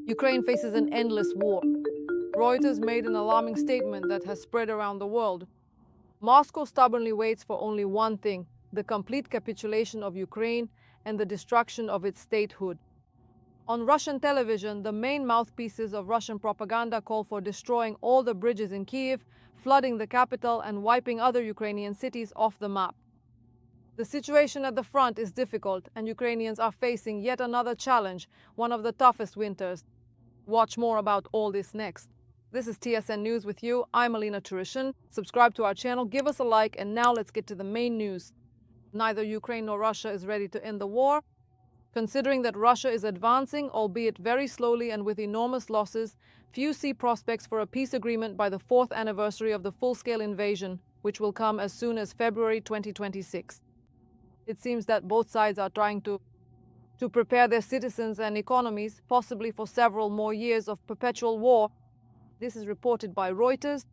Ukraine faces an endless war. Reuters made an alarming statement that has spread around the world. Moscow stubbornly waits for only one thing: the complete capitulation of Ukraine and the destruction of its statehood. On Russian television, the main mouthpieces of Russian propaganda call for destroying all the bridges in Kyiv, flooding the capital, and wiping other Ukrainian cities off the map. The situation at the front is difficult, and Ukrainians are facing yet another challenge, one of the toughest winters. Watch more about all this next. This is TSN News with you. I'm Alina Turishin. Subscribe to our channel, give us a like, and now let's get to the main news. Neither Ukraine nor Russia is ready to end the war. Considering that Russia is advancing, albeit very slowly and with enormous losses, few see prospects for a peace agreement by the 4th anniversary of the full-scale invasion, which will come as soon as February 2026. It seems that both sides are trying to prepare their citizens and economies, possibly for several more years of perpetual war. This is reported by Reuters.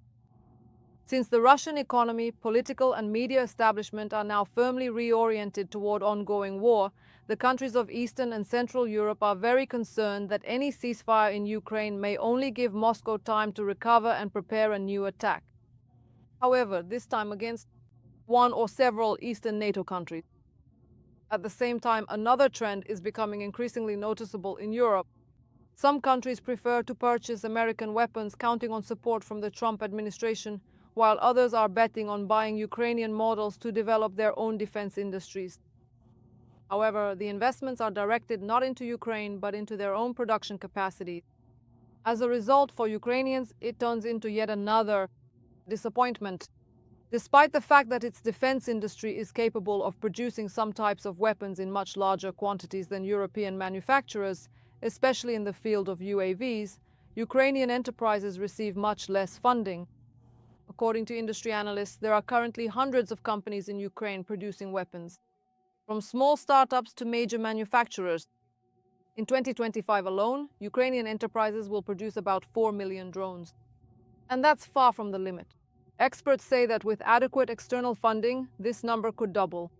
Since the Russian economy, political and media establishment are now firmly reoriented toward ongoing war, the countries of Eastern and Central Europe are very concerned that any ceasefire in Ukraine may only give Moscow time to recover and prepare a new attack. However, this time against one or several Eastern NATO countries. At the same time, another trend is becoming increasingly noticeable in Europe. Some countries prefer to purchase American weapons, counting on support from the Trump administration, while others are betting on buying Ukrainian models to develop their own defense industries. However, the investments are directed not into Ukraine, but into their own production capacity. As a result, for Ukrainians, it turns into yet another disappointment. Despite the fact that its defense industry is capable of producing some types of weapons in much larger quantities than European manufacturers, especially in the field of UAVs, Ukrainian enterprises receive much less funding. According to industry analysts, there are currently hundreds of companies in Ukraine producing weapons, from small startups to major manufacturers. In 2025 alone, Ukrainian enterprises will produce about 4 million drones. And that's far from the limit. Experts say that with adequate external funding, this number could double.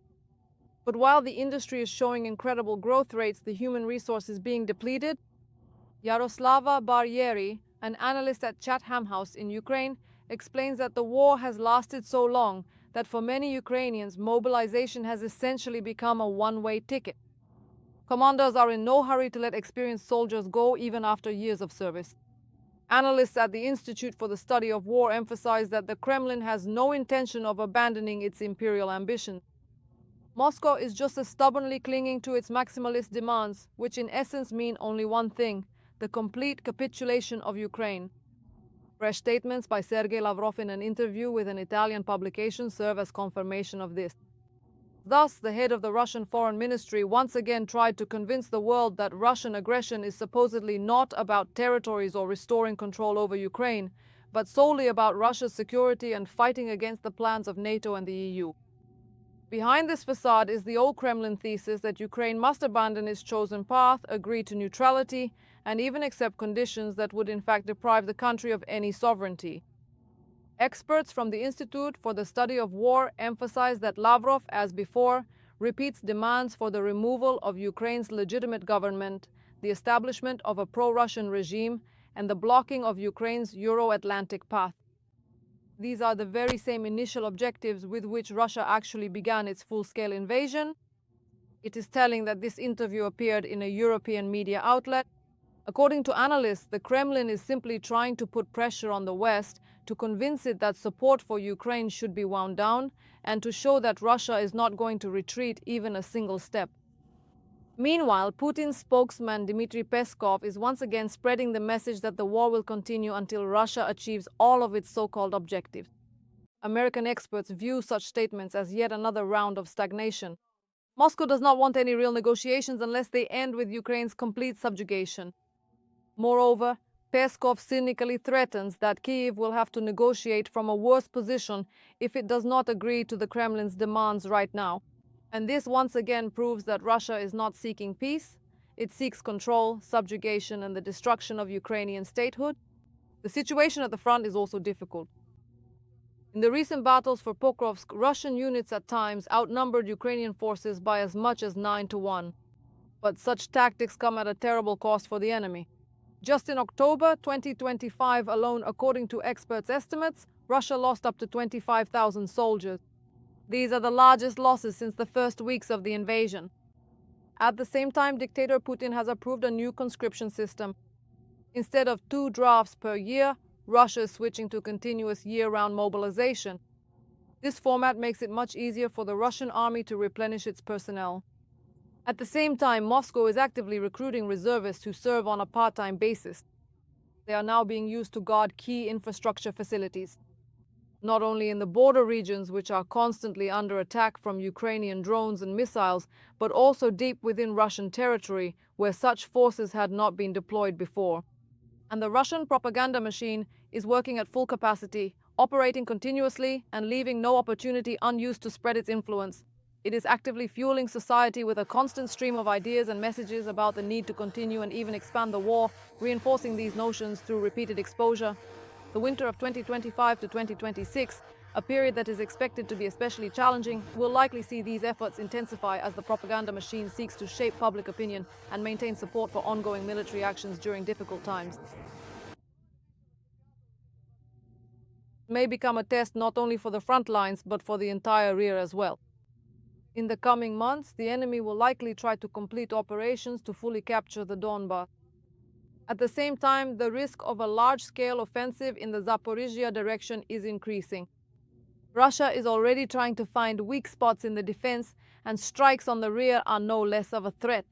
But while the industry is showing incredible growth rates, the human resource is being depleted. Yaroslava Barrieri, an analyst at Chatham House in Ukraine, explains that the war has lasted so long that for many Ukrainians, mobilization has essentially become a one-way ticket. Commanders are in no hurry to let experienced soldiers go even after years of service. Analysts at the Institute for the Study of War emphasize that the Kremlin has no intention of abandoning its imperial ambition. Moscow is just as stubbornly clinging to its maximalist demands, which in essence mean only one thing: the complete capitulation of Ukraine. Fresh statements by Sergei Lavrov in an interview with an Italian publication serve as confirmation of this. Thus, the head of the Russian Foreign Ministry once again tried to convince the world that Russian aggression is supposedly not about territories or restoring control over Ukraine, but solely about Russia's security and fighting against the plans of NATO and the EU. Behind this facade is the old Kremlin thesis that Ukraine must abandon its chosen path, agree to neutrality, and even accept conditions that would in fact deprive the country of any sovereignty. Experts from the Institute for the Study of War emphasize that Lavrov, as before, repeats demands for the removal of Ukraine's legitimate government, the establishment of a pro-Russian regime, and the blocking of Ukraine's Euro-Atlantic path. These are the very same initial objectives with which Russia actually began its full-scale invasion. It is telling that this interview appeared in a European media outlet. According to analysts, the Kremlin is simply trying to put pressure on the West to convince it that support for Ukraine should be wound down and to show that Russia is not going to retreat even a single step. Meanwhile, Putin's spokesman Dmitry Peskov is once again spreading the message that the war will continue until Russia achieves all of its so-called objectives. American experts view such statements as yet another round of stagnation. Moscow does not want any real negotiations unless they end with Ukraine's complete subjugation. Moreover, Peskov cynically threatens that Kyiv will have to negotiate from a worse position if it does not agree to the Kremlin's demands right now. And this once again proves that Russia is not seeking peace. It seeks control, subjugation, and the destruction of Ukrainian statehood. The situation at the front is also difficult. In the recent battles for Pokrovsk, Russian units at times outnumbered Ukrainian forces by as much as 9-1. But such tactics come at a terrible cost for the enemy. Just in October 2025 alone, according to experts' estimates, Russia lost up to 25,000 soldiers. These are the largest losses since the first weeks of the invasion. At the same time, dictator Putin has approved a new conscription system. Instead of 2 drafts per year, Russia is switching to continuous year-round mobilization. This format makes it much easier for the Russian army to replenish its personnel. At the same time, Moscow is actively recruiting reservists who serve on a part-time basis. They are now being used to guard key infrastructure facilities, not only in the border regions, which are constantly under attack from Ukrainian drones and missiles, but also deep within Russian territory, where such forces had not been deployed before. And the Russian propaganda machine is working at full capacity, operating continuously and leaving no opportunity unused to spread its influence. It is actively fueling society with a constant stream of ideas and messages about the need to continue and even expand the war, reinforcing these notions through repeated exposure. The winter of 2025 to 2026, a period that is expected to be especially challenging, will likely see these efforts intensify as the propaganda machine seeks to shape public opinion and maintain support for ongoing military actions during difficult times. It may become a test not only for the front lines, but for the entire rear as well. In the coming months, the enemy will likely try to complete operations to fully capture the Donbas. At the same time, the risk of a large-scale offensive in the Zaporizhia direction is increasing. Russia is already trying to find weak spots in the defense, and strikes on the rear are no less of a threat.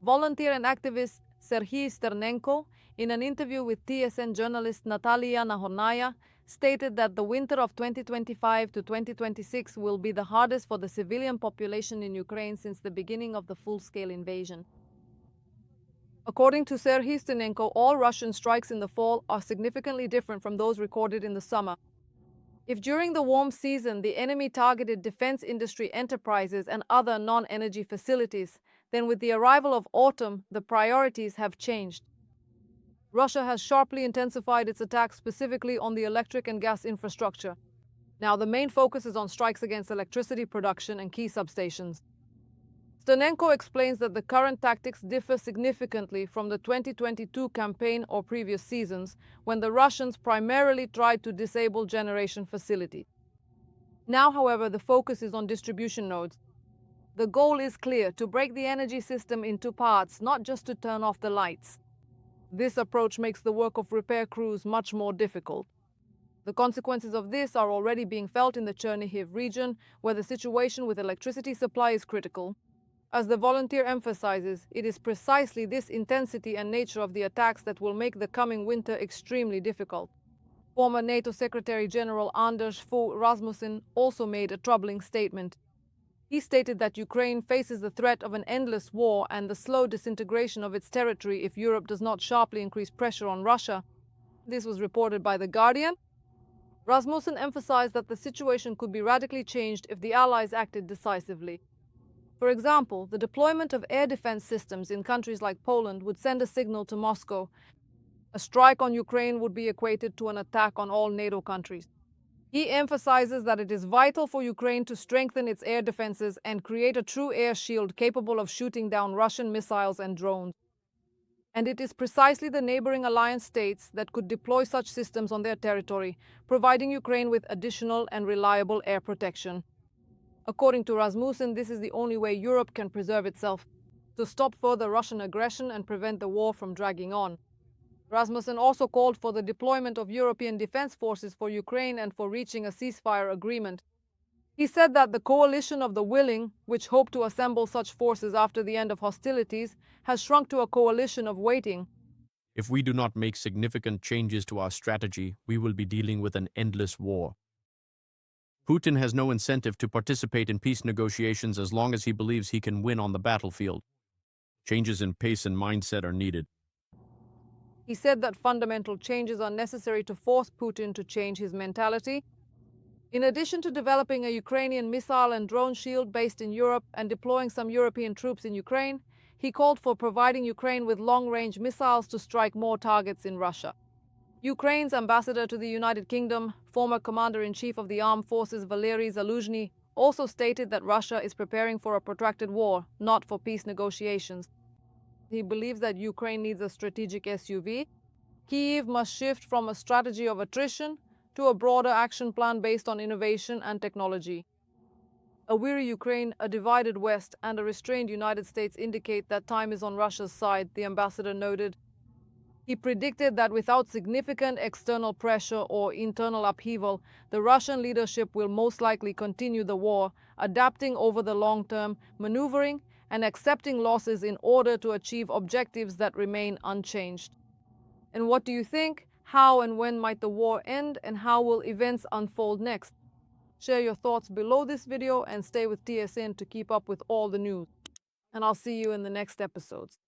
Volunteer and activist Serhiy Sternenko, in an interview with TSN journalist Natalia Nahornaya, stated that the winter of 2025 to 2026 will be the hardest for the civilian population in Ukraine since the beginning of the full-scale invasion. According to Serhiy Sternenko, all Russian strikes in the fall are significantly different from those recorded in the summer. If during the warm season the enemy targeted defense industry enterprises and other non-energy facilities, then with the arrival of autumn, the priorities have changed. Russia has sharply intensified its attacks specifically on the electric and gas infrastructure. Now the main focus is on strikes against electricity production and key substations. Sternenko explains that the current tactics differ significantly from the 2022 campaign or previous seasons, when the Russians primarily tried to disable generation facilities. Now, however, the focus is on distribution nodes. The goal is clear: to break the energy system into parts, not just to turn off the lights. This approach makes the work of repair crews much more difficult. The consequences of this are already being felt in the Chernihiv region, where the situation with electricity supply is critical. As the volunteer emphasizes, it is precisely this intensity and nature of the attacks that will make the coming winter extremely difficult. Former NATO Secretary General Anders Fogh Rasmussen also made a troubling statement. He stated that Ukraine faces the threat of an endless war and the slow disintegration of its territory if Europe does not sharply increase pressure on Russia. This was reported by The Guardian. Rasmussen emphasized that the situation could be radically changed if the Allies acted decisively. For example, the deployment of air defense systems in countries like Poland would send a signal to Moscow. A strike on Ukraine would be equated to an attack on all NATO countries. He emphasizes that it is vital for Ukraine to strengthen its air defenses and create a true air shield capable of shooting down Russian missiles and drones. And it is precisely the neighboring alliance states that could deploy such systems on their territory, providing Ukraine with additional and reliable air protection. According to Rasmussen, this is the only way Europe can preserve itself, to stop further Russian aggression and prevent the war from dragging on. Rasmussen also called for the deployment of European defense forces for Ukraine and for reaching a ceasefire agreement. He said that the coalition of the willing, which hoped to assemble such forces after the end of hostilities, has shrunk to a coalition of waiting. If we do not make significant changes to our strategy, we will be dealing with an endless war. Putin has no incentive to participate in peace negotiations as long as he believes he can win on the battlefield. Changes in pace and mindset are needed. He said that fundamental changes are necessary to force Putin to change his mentality. In addition to developing a Ukrainian missile and drone shield based in Europe and deploying some European troops in Ukraine, he called for providing Ukraine with long-range missiles to strike more targets in Russia. Ukraine's ambassador to the United Kingdom, former commander-in-chief of the armed forces Valery Zaluzhny, also stated that Russia is preparing for a protracted war, not for peace negotiations. He believes that Ukraine needs a strategic SUV. Kyiv must shift from a strategy of attrition to a broader action plan based on innovation and technology. A weary Ukraine, a divided West, and a restrained United States indicate that time is on Russia's side, the ambassador noted. He predicted that without significant external pressure or internal upheaval, the Russian leadership will most likely continue the war, adapting over the long term, maneuvering, and accepting losses in order to achieve objectives that remain unchanged. And what do you think? How and when might the war end, and how will events unfold next? Share your thoughts below this video and stay with TSN to keep up with all the news. And I'll see you in the next episodes.